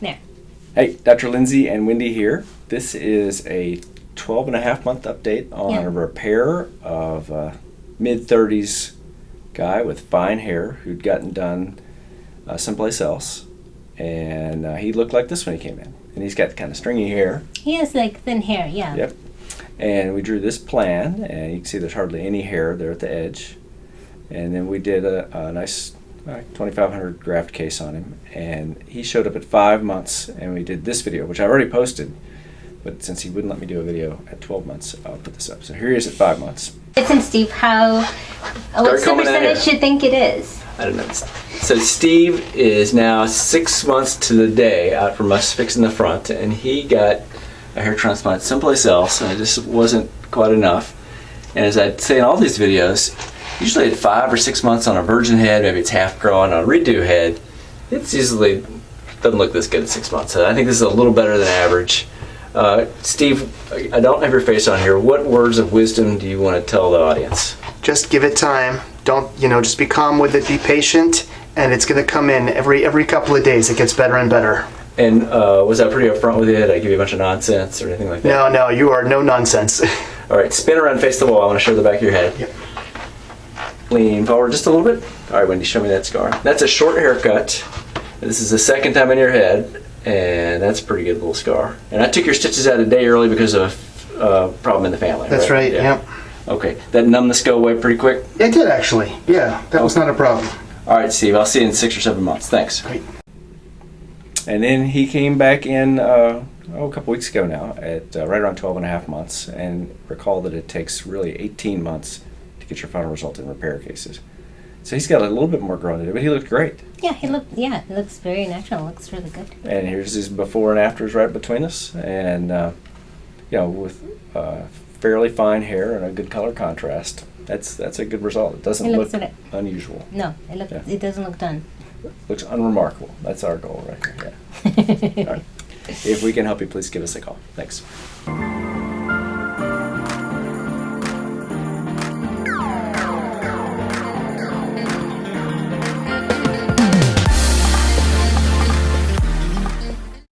There. Hey, Dr. Lindsey and Wendy here. This is a 12-and-a-half-month update on a repair of a mid-30s guy with fine hair who'd gotten done someplace else. And he looked like this when he came in. And he's got kind of stringy hair. He has like thin hair, yeah. Yep. And we drew this plan, and you can see there's hardly any hair there at the edge. And then we did a nice 2,500 graft case on him, and he showed up at 5 months, and we did this video, which I already posted, but since he wouldn't let me do a video at 12 months, I'll put this up. So here he is at 5 months. Listen, Steve, what's the percentage you think it is? I don't know. So Steve is now 6 months to the day out from us fixing the front, and he got a hair transplant someplace else, and it just wasn't quite enough. And as I say in all these videos, usually at 5 or 6 months on a virgin head, maybe it's half grown. On a redo head, it's usually doesn't look this good at 6 months. So I think this is a little better than average. Steve, I don't have your face on here. What words of wisdom do you want to tell the audience? Just give it time. Don't, just be calm with it, be patient, and it's going to come in every couple of days. It gets better and better. And was that pretty upfront with you? Did I give you a bunch of nonsense or anything like that? No, you are no nonsense. All right, spin around, face the wall. I want to show the back of your head. Yep. Lean forward just a little bit. All right, Wendy, show me that scar. That's a short haircut. This is the second time in your head, and that's a pretty good little scar. And I took your stitches out a day early because of a problem in the family. That's right, yep. Okay, that numbness go away pretty quick? It did, actually. Yeah, that was not a problem. All right, Steve, I'll see you in 6 or 7 months. Thanks. Great. And then he came back in a couple weeks ago now at right around 12-and-a-half months, and recall that it takes really 18 months to get your final result in repair cases. So he's got a little bit more growing to do, but he looked great. Yeah, it looks very natural. It looks really good. And here's his before and afters right between us, and with fairly fine hair and a good color contrast. That's a good result. It doesn't look unusual. No, it doesn't look done. Looks unremarkable. That's our goal right here. Yeah. All right. If we can help you, please give us a call. Thanks.